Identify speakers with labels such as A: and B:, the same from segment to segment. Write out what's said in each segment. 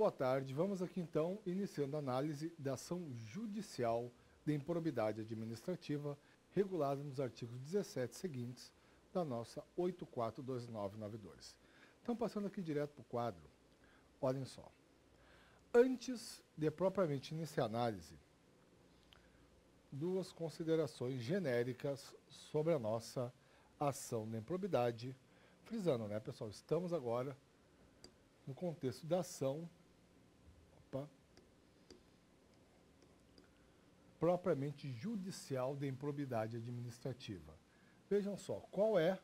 A: boa tarde. Vamos aqui então iniciando a análise da ação judicial de improbidade administrativa regulada nos artigos 17 seguintes da nossa 842992. Então, passando aqui direto para o quadro, olhem só. Antes de propriamente iniciar a análise, duas considerações genéricas sobre a nossa ação de improbidade, frisando, né, pessoal? Estamos agora no contexto da ação propriamente judicial de improbidade administrativa. Vejam só, qual é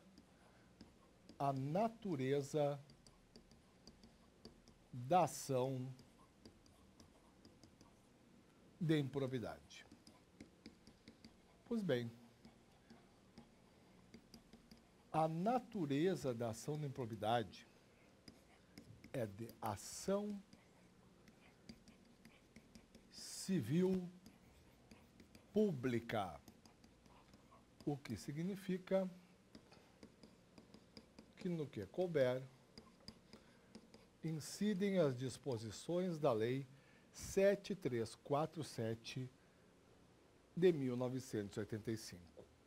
A: a natureza da ação de improbidade? Pois bem, a natureza da ação de improbidade é de ação civil pública, o que significa que no que couber incidem as disposições da Lei 7347 de 1985.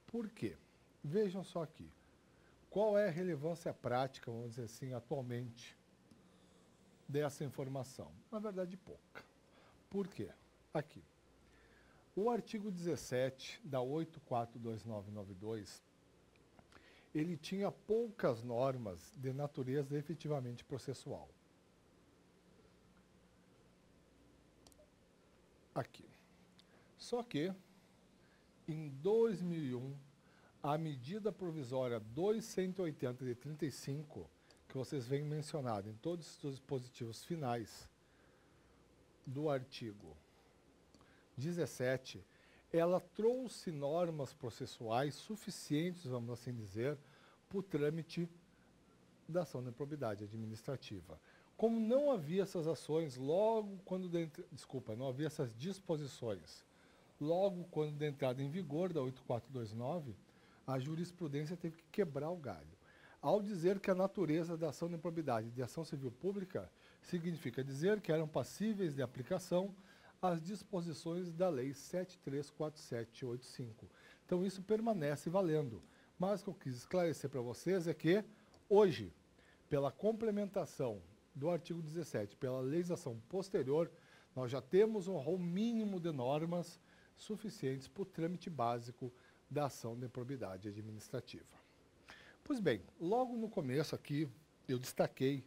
A: Por quê? Vejam só aqui. Qual é a relevância prática, vamos dizer assim, atualmente, dessa informação? Na verdade, pouca. Por quê? Aqui. O artigo 17 da 842992, ele tinha poucas normas de natureza efetivamente processual. Aqui. Só que, em 2001, a medida provisória 2180 de 35, que vocês veem mencionado em todos os dispositivos finais do artigo 17, ela trouxe normas processuais suficientes, vamos assim dizer, para o trâmite da ação de improbidade administrativa. Como não havia essas ações logo quando não havia essas disposições logo quando da entrada em vigor da 8429, a jurisprudência teve que quebrar o galho. Ao dizer que a natureza da ação de improbidade de ação civil pública significa dizer que eram passíveis de aplicação as disposições da Lei 734785. Então, isso permanece valendo. Mas o que eu quis esclarecer para vocês é que, hoje, pela complementação do artigo 17, pela legislação posterior, nós já temos um rol mínimo de normas suficientes para o trâmite básico da ação de improbidade administrativa. Pois bem, logo no começo aqui, eu destaquei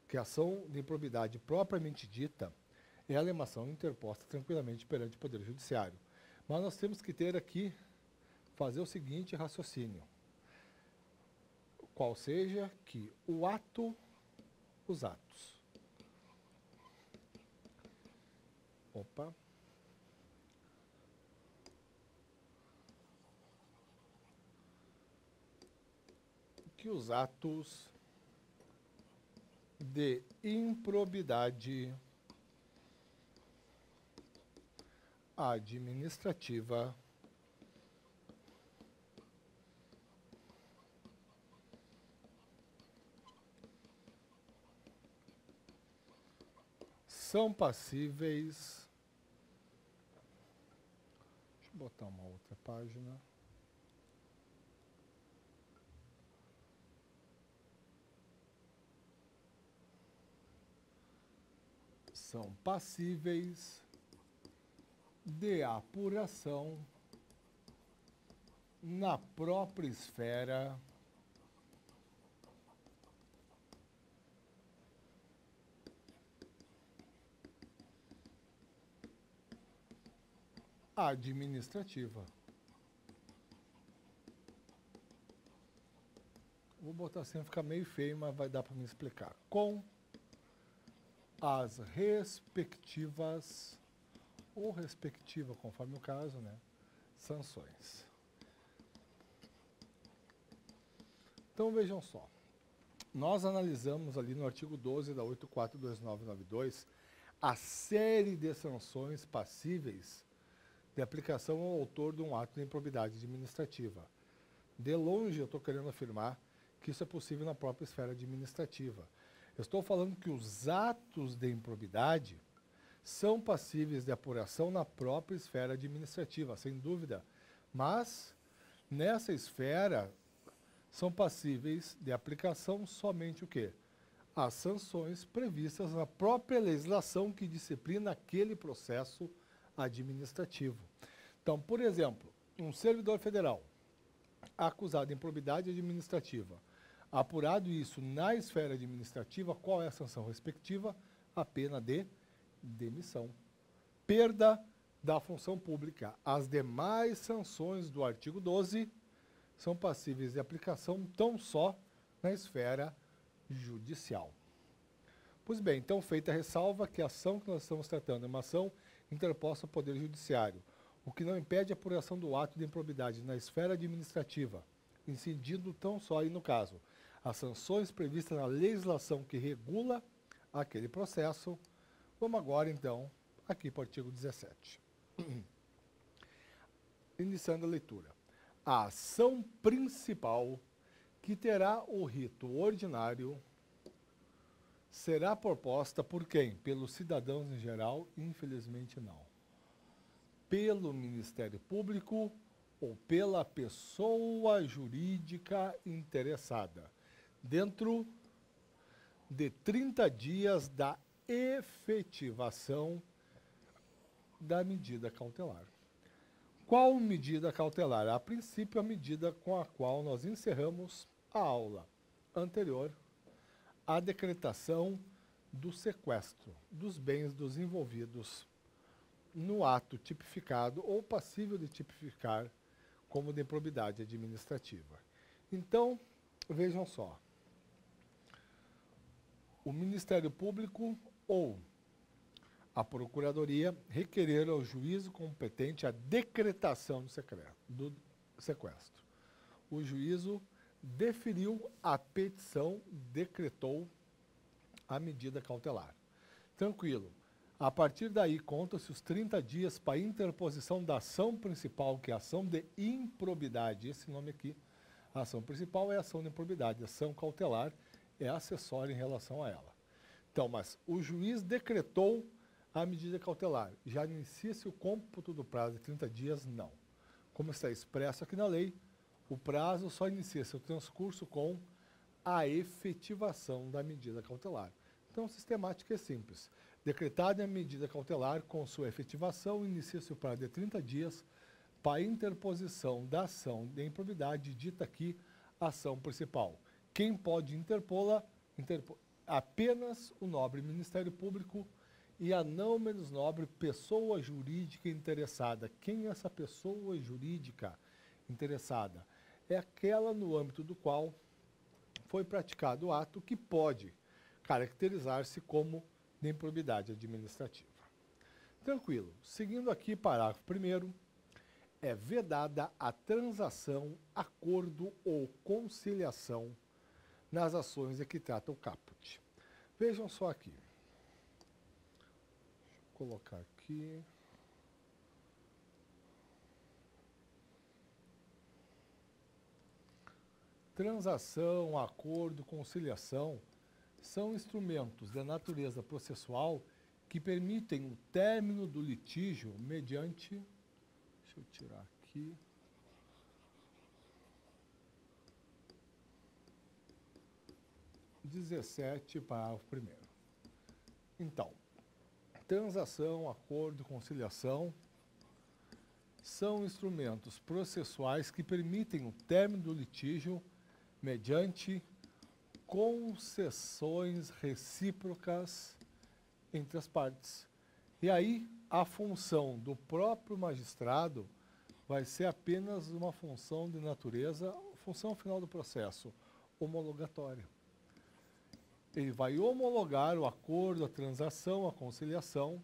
A: que a ação de improbidade propriamente dita é a alemação interposta tranquilamente perante o Poder Judiciário. Mas nós temos que ter aqui, fazer o seguinte raciocínio, qual seja que o ato, os atos. Que os atos de improbidade administrativa são passíveis. Deixa eu botar uma outra página. São passíveis de apuração na própria esfera administrativa. Vou botar assim, ficar meio feio, mas vai dar para me explicar. Com as respectivas, ou respectiva, conforme o caso, né, sanções. Então, vejam só. Nós analisamos ali no artigo 12 da 842992 a série de sanções passíveis de aplicação ao autor de um ato de improbidade administrativa. De longe, eu estou querendo afirmar que isso é possível na própria esfera administrativa. Eu estou falando que os atos de improbidade são passíveis de apuração na própria esfera administrativa, sem dúvida. Mas, nessa esfera, são passíveis de aplicação somente o quê? As sanções previstas na própria legislação que disciplina aquele processo administrativo. Então, por exemplo, um servidor federal acusado de improbidade administrativa, apurado isso na esfera administrativa, qual é a sanção respectiva? A pena de demissão. Perda da função pública. As demais sanções do artigo 12 são passíveis de aplicação tão só na esfera judicial. Pois bem, então, feita a ressalva que a ação que nós estamos tratando é uma ação interposta ao Poder Judiciário, o que não impede a apuração do ato de improbidade na esfera administrativa, incidindo tão só aí no caso as sanções previstas na legislação que regula aquele processo. Vamos agora, então, aqui para o artigo 17. Iniciando a leitura. A ação principal, que terá o rito ordinário, será proposta por quem? Pelos cidadãos em geral? Infelizmente não. Pelo Ministério Público ou pela pessoa jurídica interessada, dentro de 30 dias da efetivação da medida cautelar. Qual medida cautelar? A princípio, a medida com a qual nós encerramos a aula anterior, a decretação do sequestro dos bens dos envolvidos no ato tipificado ou passível de tipificar como de improbidade administrativa. Então, vejam só. O Ministério Público ou a Procuradoria requereram ao juízo competente a decretação do sequestro. O juízo deferiu a petição, decretou a medida cautelar. Tranquilo. A partir daí, conta-se os 30 dias para interposição da ação principal, que é a ação de improbidade. Esse nome aqui, a ação principal é a ação de improbidade. A ação cautelar é acessória em relação a ela. Então, mas o juiz decretou a medida cautelar. Já inicia-se o cômputo do prazo de 30 dias? Não. Como está expresso aqui na lei, o prazo só inicia seu transcurso com a efetivação da medida cautelar. Então, a sistemática é simples. Decretada a medida cautelar, com sua efetivação, inicia-se o prazo de 30 dias para a interposição da ação de improbidade, dita aqui ação principal. Quem pode interpô-la? Apenas o nobre Ministério Público e a não menos nobre pessoa jurídica interessada. Quem é essa pessoa jurídica interessada? É aquela no âmbito do qual foi praticado o ato que pode caracterizar-se como de improbidade administrativa. Tranquilo. Seguindo aqui, parágrafo 1º, é vedada a transação, acordo ou conciliação nas ações de que trata o caput. Vejam só aqui. Deixa eu colocar aqui. Transação, acordo, conciliação são instrumentos de natureza processual que permitem o término do litígio mediante... Deixa eu tirar aqui. Parágrafo 1º. Então, transação, acordo, conciliação são instrumentos processuais que permitem o término do litígio mediante concessões recíprocas entre as partes. E aí, a função do próprio magistrado vai ser apenas uma função de natureza, função final do processo, homologatória. Ele vai homologar o acordo, a transação, a conciliação,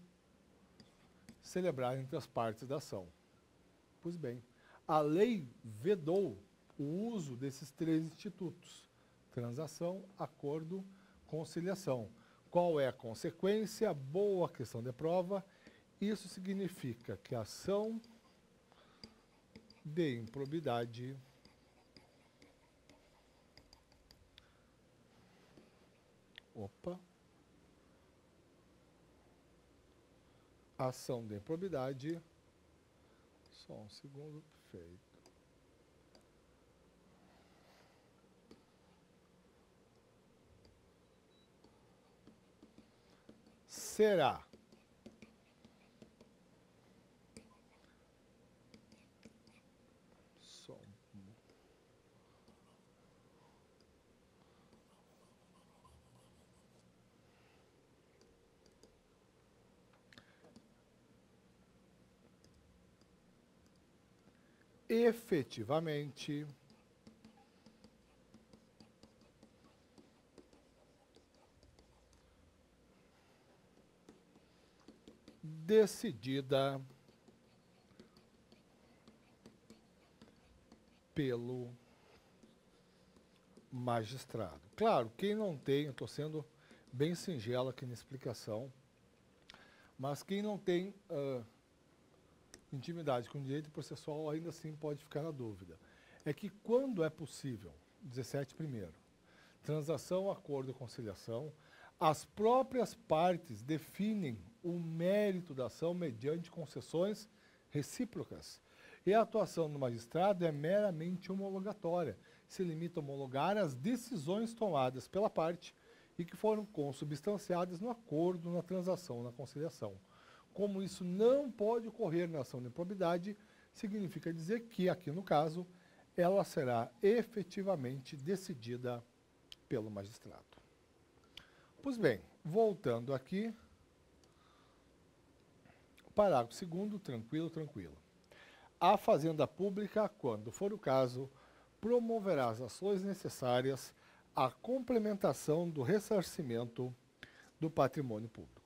A: celebrada entre as partes da ação. Pois bem, a lei vedou o uso desses 3 institutos: transação, acordo, conciliação. Qual é a consequência? Boa questão de prova. Isso significa que a ação de improbidade Opa. Ação de improbidade. Só um segundo. Perfeito. Será só efetivamente decidida pelo magistrado. Claro, quem não tem, eu estou sendo bem singelo aqui na explicação, mas quem não tem intimidade com o direito processual ainda assim pode ficar na dúvida. É que quando é possível, 17 primeiro, transação, acordo e conciliação, as próprias partes definem o mérito da ação mediante concessões recíprocas. E a atuação do magistrado é meramente homologatória. Se limita a homologar as decisões tomadas pela parte e que foram consubstanciadas no acordo, na transação, na conciliação. Como isso não pode ocorrer na ação de improbidade, significa dizer que, aqui no caso, ela será efetivamente decidida pelo magistrado. Pois bem, voltando aqui, parágrafo 2º, tranquilo, tranquilo. A Fazenda Pública, quando for o caso, promoverá as ações necessárias à complementação do ressarcimento do patrimônio público.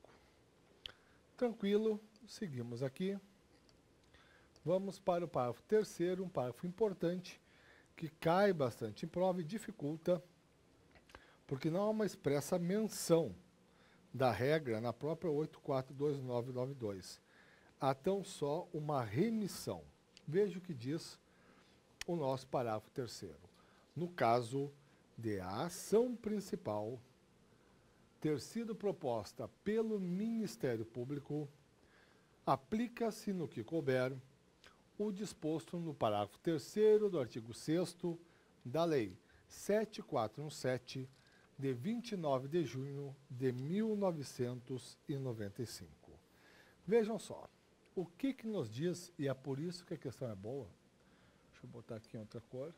A: Tranquilo, seguimos aqui. Vamos para o parágrafo 3º, um parágrafo importante, que cai bastante em prova e dificulta, porque não há uma expressa menção da regra na própria 842992. Há tão só uma remissão. Veja o que diz o nosso parágrafo 3º. No caso de a ação principal ter sido proposta pelo Ministério Público, aplica-se no que couber o disposto no parágrafo 3º do artigo 6º da Lei 7417, de 29 de junho de 1995. Vejam só, o que nos diz, e é por isso que a questão é boa, deixa eu botar aqui em outra cor,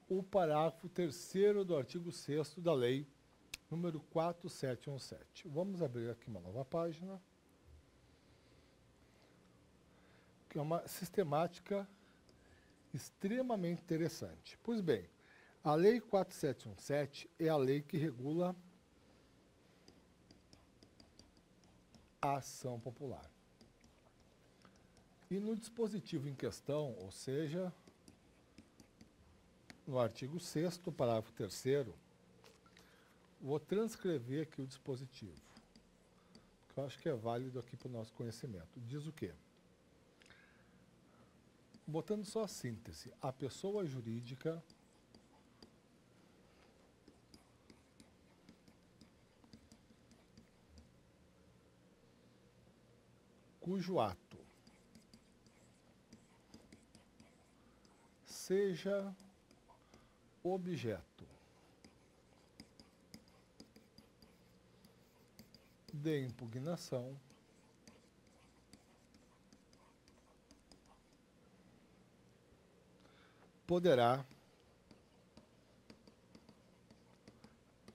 A: o parágrafo 3º do artigo 6º da Lei número 4717. Vamos abrir aqui uma nova página, que é uma sistemática extremamente interessante. Pois bem, a Lei 4717 é a lei que regula a ação popular. E no dispositivo em questão, ou seja, no artigo 6º, parágrafo 3º, vou transcrever aqui o dispositivo, que eu acho que é válido aqui para o nosso conhecimento. Diz o quê? Botando só a síntese, a pessoa jurídica cujo ato seja objeto de impugnação poderá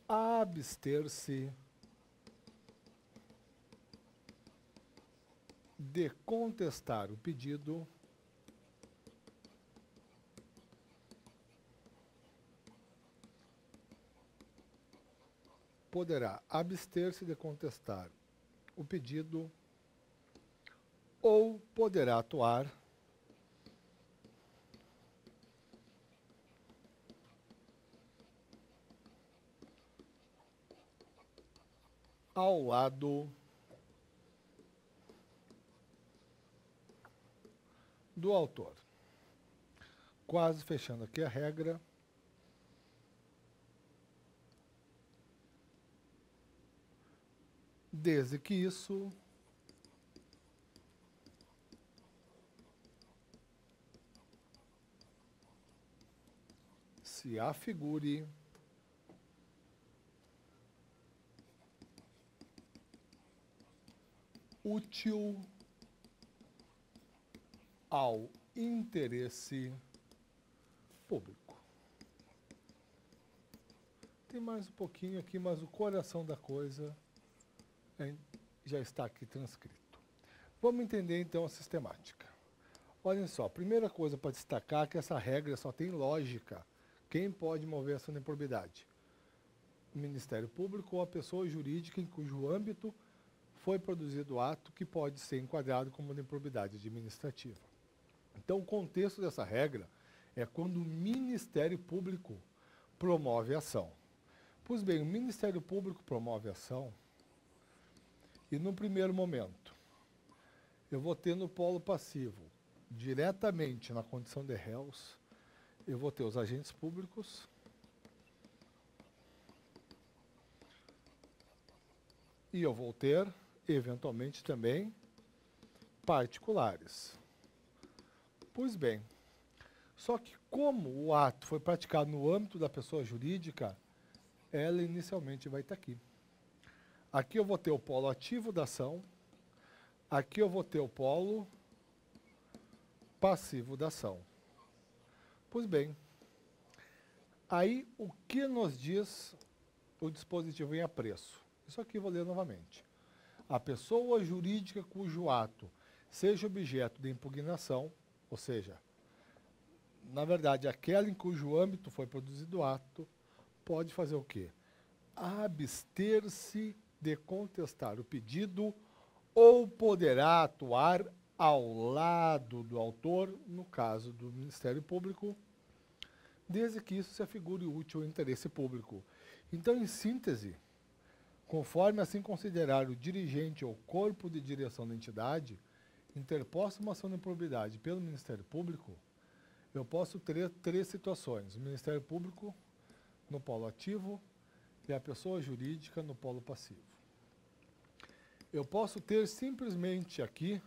A: abster-se de contestar o pedido ou poderá atuar ao lado do autor. Quase fechando aqui a regra. desde que isso se afigure útil ao interesse público. Tem mais um pouquinho aqui, mas o coração da coisa já está aqui transcrito. Vamos entender então a sistemática. Olhem só, a primeira coisa para destacar é que essa regra só tem lógica. Quem pode mover ação de improbidade? O Ministério Público ou a pessoa jurídica em cujo âmbito foi produzido o ato que pode ser enquadrado como de improbidade administrativa. Então, o contexto dessa regra é quando o Ministério Público promove a ação. Pois bem, o Ministério Público promove a ação e, no primeiro momento, eu vou ter no polo passivo, diretamente na condição de réus, eu vou ter os agentes públicos e eu vou ter, eventualmente, também particulares. Pois bem, só que como o ato foi praticado no âmbito da pessoa jurídica, ela inicialmente vai estar aqui. Aqui eu vou ter o polo ativo da ação, aqui eu vou ter o polo passivo da ação. Pois bem, aí o que nos diz o dispositivo em apreço? Isso aqui eu vou ler novamente. A pessoa jurídica cujo ato seja objeto de impugnação, ou seja, na verdade, aquela em cujo âmbito foi produzido o ato, pode fazer o quê? Abster-se de contestar o pedido ou poderá atuar ao lado do autor, no caso do Ministério Público, desde que isso se afigure útil ao interesse público. Então, em síntese, conforme assim considerar o dirigente ou corpo de direção da entidade, interposta uma ação de improbidade pelo Ministério Público, eu posso ter três situações: o Ministério Público no polo ativo e a pessoa jurídica no polo passivo. Eu posso ter simplesmente aqui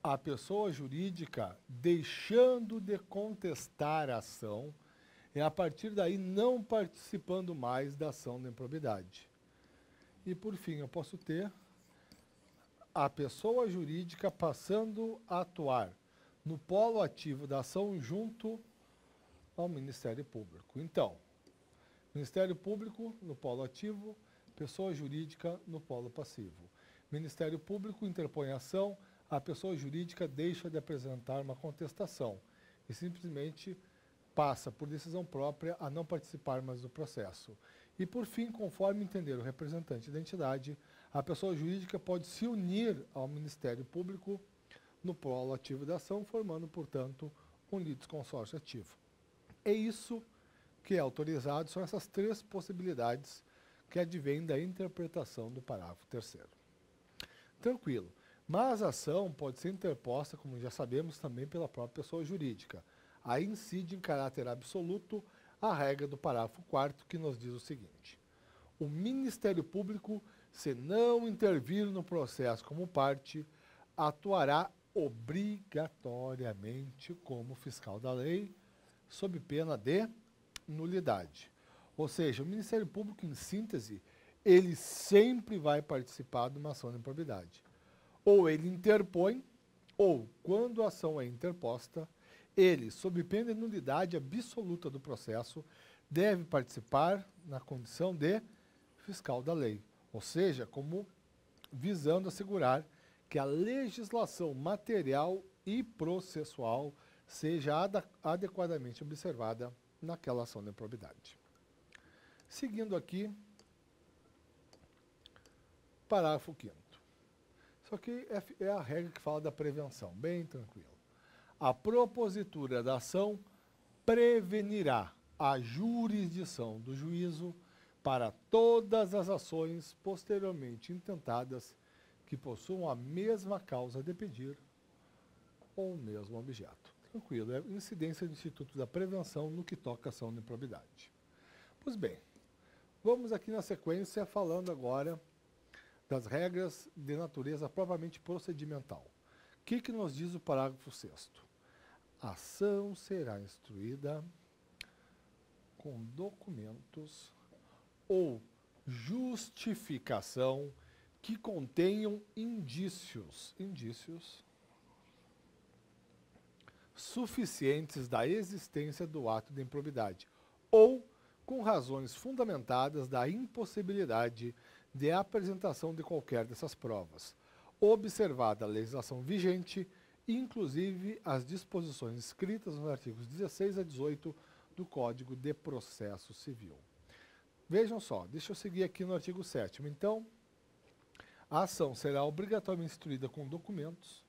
A: a pessoa jurídica deixando de contestar a ação e, a partir daí, não participando mais da ação de improbidade. E, por fim, eu posso ter a pessoa jurídica passando a atuar no polo ativo da ação junto ao Ministério Público. Então, Ministério Público no polo ativo, pessoa jurídica no polo passivo. Ministério Público interpõe a ação, a pessoa jurídica deixa de apresentar uma contestação e simplesmente passa, por decisão própria, a não participar mais do processo. E, por fim, conforme entender o representante da entidade, a pessoa jurídica pode se unir ao Ministério Público no polo ativo da ação, formando, portanto, um litisconsórcio ativo. É isso que é autorizado, são essas três possibilidades que advêm da interpretação do parágrafo 3º. Tranquilo. Mas a ação pode ser interposta, como já sabemos, também pela própria pessoa jurídica. Aí incide em caráter absoluto a regra do parágrafo 4º, que nos diz o seguinte: o Ministério Público, se não intervir no processo como parte, atuará obrigatoriamente como fiscal da lei, sob pena de nulidade. Ou seja, o Ministério Público, em síntese, ele sempre vai participar de uma ação de improbidade. Ou ele interpõe, ou, quando a ação é interposta, ele, sob pena de nulidade absoluta do processo, deve participar na condição de fiscal da lei. Ou seja, como visando assegurar que a legislação material e processual seja adequadamente observada naquela ação de improbidade. Seguindo aqui, parágrafo 5º. Isso aqui é a regra que fala da prevenção, bem tranquilo. A propositura da ação prevenirá a jurisdição do juízo para todas as ações posteriormente intentadas que possuam a mesma causa de pedir ou o mesmo objeto. Tranquilo, é incidência do Instituto da Prevenção no que toca a ação de improbidade. Pois bem, Vamos aqui na sequência falando agora das regras de natureza propriamente procedimental. O que nos diz o parágrafo 6º? A ação será instruída com documentos ou justificação que contenham indícios suficientes da existência do ato de improbidade ou com razões fundamentadas da impossibilidade de apresentação de qualquer dessas provas, observada a legislação vigente, inclusive as disposições escritas nos artigos 16 a 18 do Código de Processo Civil. Vejam só, deixa eu seguir aqui no artigo 7º. Então, a ação será obrigatoriamente instruída com documentos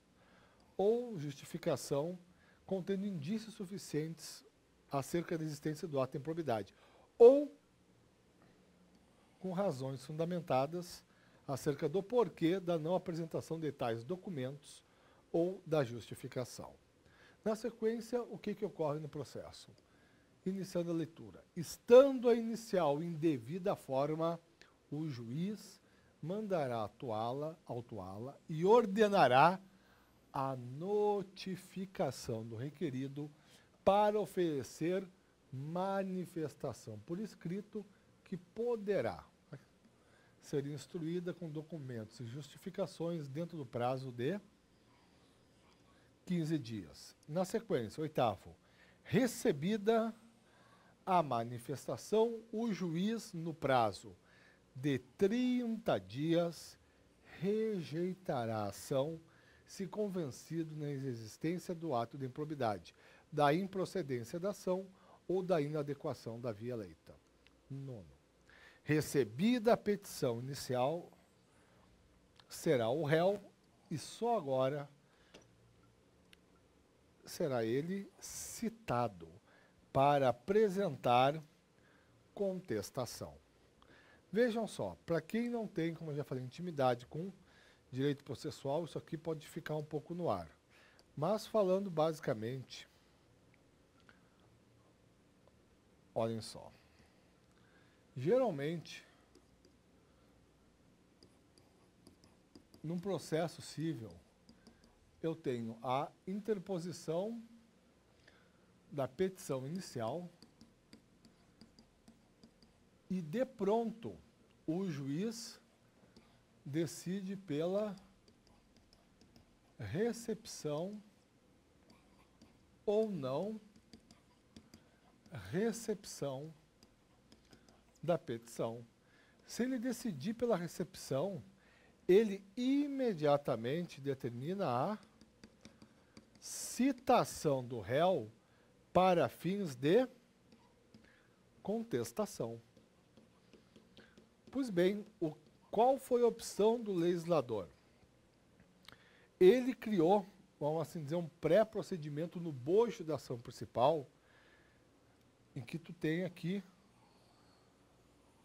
A: ou justificação contendo indícios suficientes acerca da existência do ato de improbidade, ou com razões fundamentadas acerca do porquê da não apresentação de tais documentos ou da justificação. Na sequência, o que ocorre no processo? Iniciando a leitura. Estando a inicial em devida forma, o juiz mandará autuá-la e ordenará a notificação do requerido para oferecer manifestação por escrito que poderá ser instruída com documentos e justificações dentro do prazo de 15 dias. Na sequência, 8º, recebida a manifestação, o juiz, no prazo de 30 dias, rejeitará a ação se convencido na existência do ato de improbidade, da improcedência da ação ou da inadequação da via eleita. 9º. Recebida a petição inicial, será o réu e só agora será ele citado para apresentar contestação. Vejam só, para quem não tem, como eu já falei, intimidade com direito processual, isso aqui pode ficar um pouco no ar. Mas falando basicamente, olhem só. Geralmente, num processo civil, eu tenho a interposição da petição inicial e, de pronto, o juiz decide pela recepção ou não recepção da petição. Se ele decidir pela recepção, ele imediatamente determina a citação do réu para fins de contestação. Pois bem, qual foi a opção do legislador? Ele criou, vamos assim dizer, um pré-procedimento no bojo da ação principal, em que tu tem aqui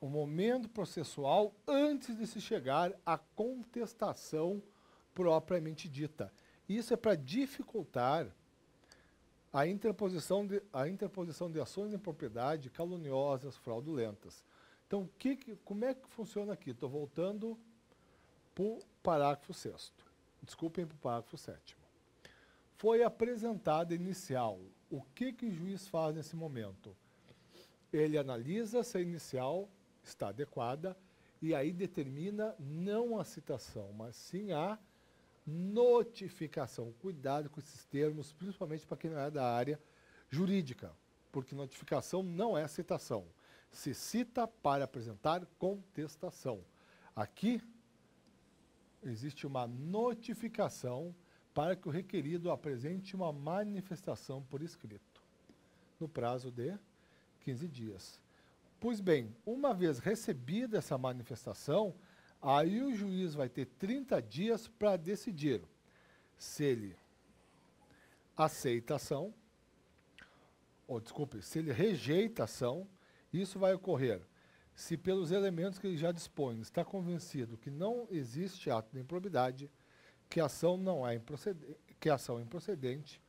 A: o momento processual antes de se chegar à contestação propriamente dita. Isso é para dificultar a interposição de ações em propriedade caluniosas, fraudulentas. Então, como é que funciona aqui? Estou voltando para o parágrafo 6º. Desculpem, para o parágrafo 7º. Foi apresentada inicial. O que o juiz faz nesse momento? Ele analisa se a inicial está adequada e aí determina não a citação, mas sim a notificação. Cuidado com esses termos, principalmente para quem não é da área jurídica, porque notificação não é citação. Se cita para apresentar contestação. Aqui existe uma notificação para que o requerido apresente uma manifestação por escrito, no prazo de 15 dias. Pois bem, uma vez recebida essa manifestação, aí o juiz vai ter 30 dias para decidir se ele aceita a ação, ou desculpe, se ele rejeita a ação. Isso vai ocorrer se pelos elementos que ele já dispõe está convencido que não existe ato de improbidade, que a ação não é que a ação é improcedente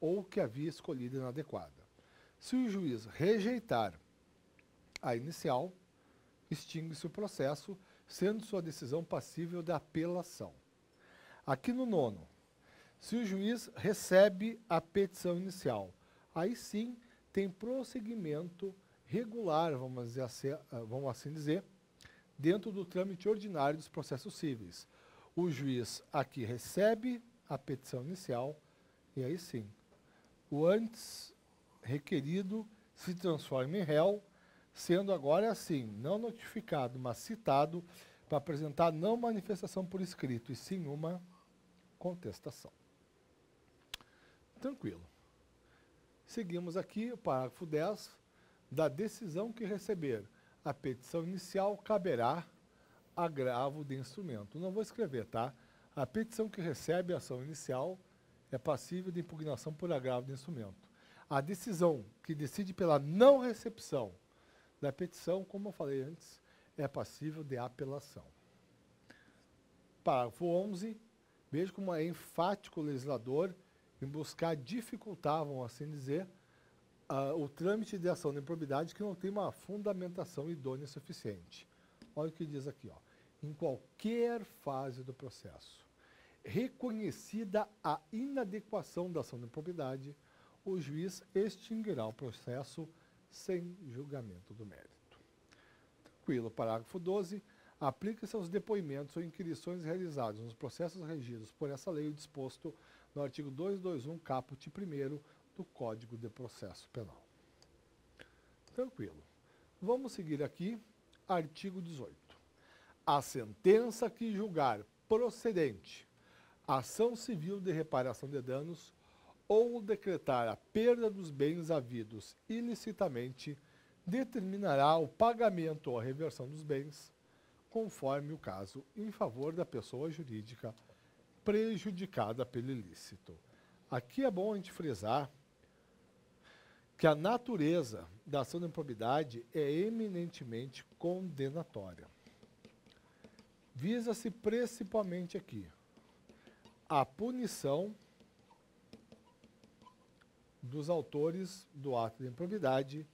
A: ou que a via escolhida é inadequada. Se o juiz rejeitar a inicial, extingue-se o processo, sendo sua decisão passível de apelação. Aqui no 9º, se o juiz recebe a petição inicial, aí sim tem prosseguimento regular, vamos assim dizer, dentro do trâmite ordinário dos processos cíveis. O juiz aqui recebe a petição inicial e aí sim, o antes requerido se transforma em réu, sendo agora assim, não notificado, mas citado para apresentar não manifestação por escrito, e sim uma contestação. Tranquilo. Seguimos aqui o parágrafo 10. Da decisão que receber a petição inicial, caberá agravo de instrumento. Não vou escrever, tá? A petição que recebe a ação inicial é passível de impugnação por agravo de instrumento. A decisão que decide pela não recepção da petição, como eu falei antes, é passível de apelação. Parágrafo 11. Veja como é enfático o legislador em buscar dificultar, vamos assim dizer, o trâmite de ação de improbidade que não tem uma fundamentação idônea suficiente. Olha o que diz aqui, ó. Em qualquer fase do processo, reconhecida a inadequação da ação de improbidade, o juiz extinguirá o processo sem julgamento do mérito. Tranquilo. Parágrafo 12. Aplica-se aos depoimentos ou inquirições realizados nos processos regidos por essa lei o disposto no artigo 221, caput 1º do Código de Processo Penal. Tranquilo. Vamos seguir aqui, artigo 18. A sentença que julgar procedente ação civil de reparação de danos ou decretar a perda dos bens havidos ilicitamente determinará o pagamento ou a reversão dos bens, conforme o caso, em favor da pessoa jurídica prejudicada pelo ilícito. Aqui é bom a gente frisar que a natureza da ação de improbidade é eminentemente condenatória. Visa-se principalmente aqui a punição dos autores do ato de improbidade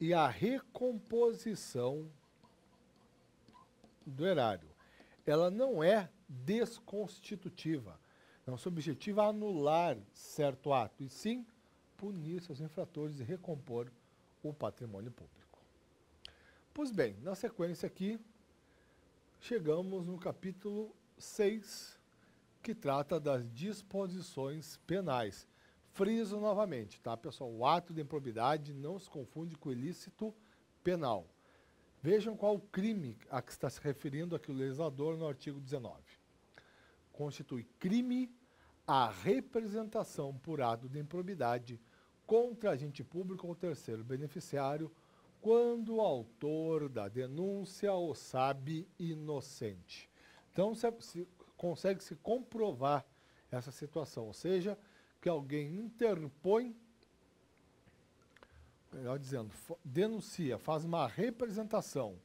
A: e a recomposição do erário. Ela não é desconstitutiva, não é objetiva a anular certo ato, e sim punir seus infratores e recompor o patrimônio público. Pois bem, na sequência aqui, chegamos no capítulo 6, que trata das disposições penais. Friso novamente, tá, pessoal? O ato de improbidade não se confunde com o ilícito penal. Vejam qual o crime a que está se referindo aqui o legislador no artigo 19. Constitui crime a representação por ato de improbidade contra agente público ou terceiro beneficiário quando o autor da denúncia o sabe inocente. Então, consegue-se comprovar essa situação, ou seja, que alguém interpõe, melhor dizendo, denuncia, faz uma representação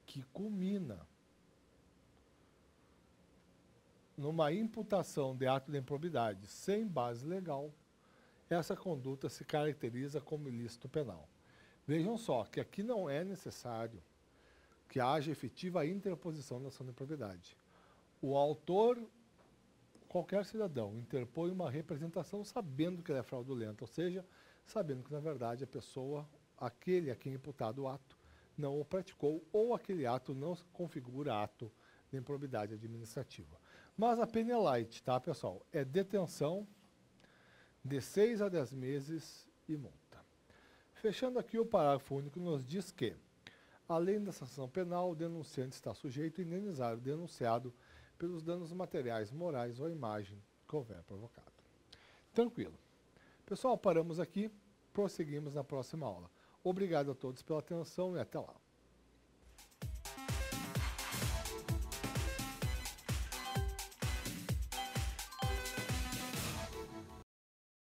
A: que culmina numa imputação de ato de improbidade sem base legal, essa conduta se caracteriza como ilícito penal. Vejam só que aqui não é necessário que haja efetiva interposição da ação de improbidade. O autor, qualquer cidadão, interpõe uma representação sabendo que ela é fraudulenta, ou seja, sabendo que, na verdade, a pessoa, aquele a quem é imputado o ato, não o praticou, ou aquele ato não configura ato de improbidade administrativa. Mas a pena é light, tá, pessoal? É detenção de 6 a 10 meses e multa. Fechando aqui o parágrafo único, nos diz que, além da sanção penal, o denunciante está sujeito a indenizar o denunciado pelos danos materiais, morais ou imagem que houver provocado. Tranquilo. Pessoal, paramos aqui, prosseguimos na próxima aula. Obrigado a todos pela atenção e até lá.